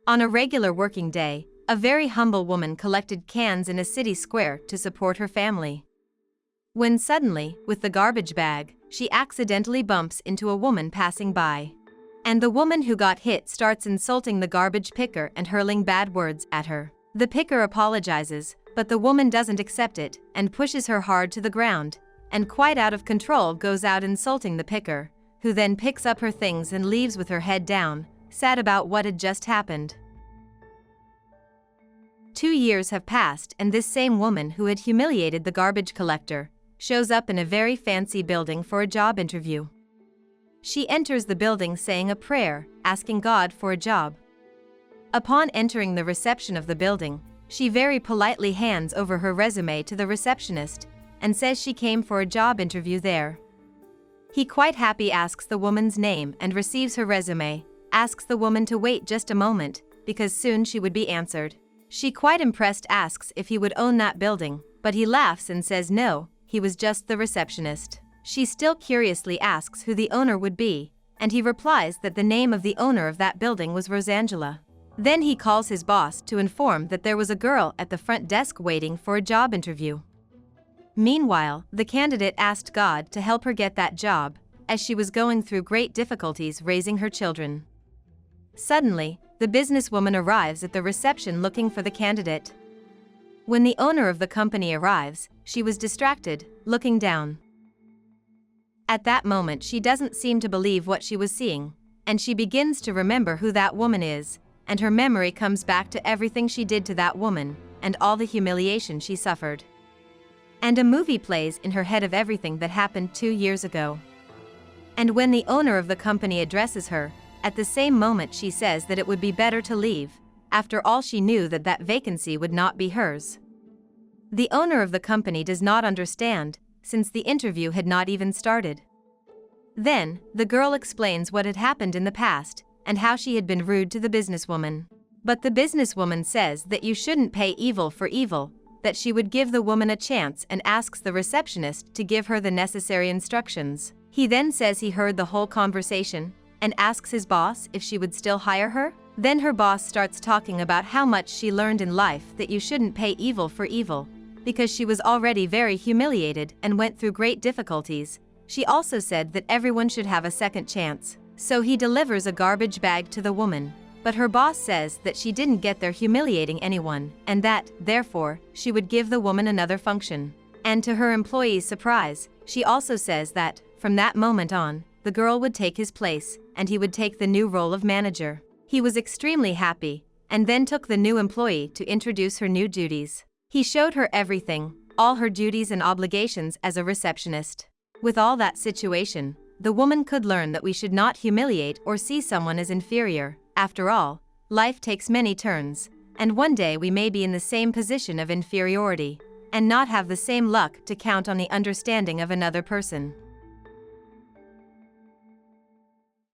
On a regular working day, a very humble woman collected cans in a city square to support her family. When suddenly, with the garbage bag, she accidentally bumps into a woman passing by. And the woman who got hit starts insulting the garbage picker and hurling bad words at her. The picker apologizes, but the woman doesn't accept it and pushes her hard to the ground, and quite out of control goes out insulting the picker, who then picks up her things and leaves with her head down, sad about what had just happened. 2 years have passed and this same woman who had humiliated the garbage collector shows up in a very fancy building for a job interview. She enters the building saying a prayer, asking God for a job. Upon entering the reception of the building, she very politely hands over her resume to the receptionist and says she came for a job interview there. He quite happy asks the woman's name and receives her resume, asks the woman to wait just a moment, because soon she would be answered. She quite impressed asks if he would own that building, but he laughs and says no, he was just the receptionist. She still curiously asks who the owner would be, and he replies that the name of the owner of that building was Rosangela. Then he calls his boss to inform that there was a girl at the front desk waiting for a job interview. Meanwhile, the candidate asked God to help her get that job, as she was going through great difficulties raising her children. Suddenly, the businesswoman arrives at the reception looking for the candidate. When the owner of the company arrives, she was distracted, looking down. At that moment she doesn't seem to believe what she was seeing, and she begins to remember who that woman is, and her memory comes back to everything she did to that woman, and all the humiliation she suffered. And a movie plays in her head of everything that happened 2 years ago. And when the owner of the company addresses her, at the same moment she says that it would be better to leave, after all she knew that that vacancy would not be hers. The owner of the company does not understand, since the interview had not even started. Then, the girl explains what had happened in the past, and how she had been rude to the businesswoman. But the businesswoman says that you shouldn't pay evil for evil, that she would give the woman a chance and asks the receptionist to give her the necessary instructions. He then says he heard the whole conversation, and asks his boss if she would still hire her. Then her boss starts talking about how much she learned in life that you shouldn't pay evil for evil, because she was already very humiliated and went through great difficulties. She also said that everyone should have a second chance. So he delivers a garbage bag to the woman, but her boss says that she didn't get there humiliating anyone, and that, therefore, she would give the woman another function. And to her employee's surprise, she also says that, from that moment on, the girl would take his place, and he would take the new role of manager. He was extremely happy, and then took the new employee to introduce her new duties. He showed her everything, all her duties and obligations as a receptionist. With all that situation, the woman could learn that we should not humiliate or see someone as inferior. After all, life takes many turns, and one day we may be in the same position of inferiority, and not have the same luck to count on the understanding of another person.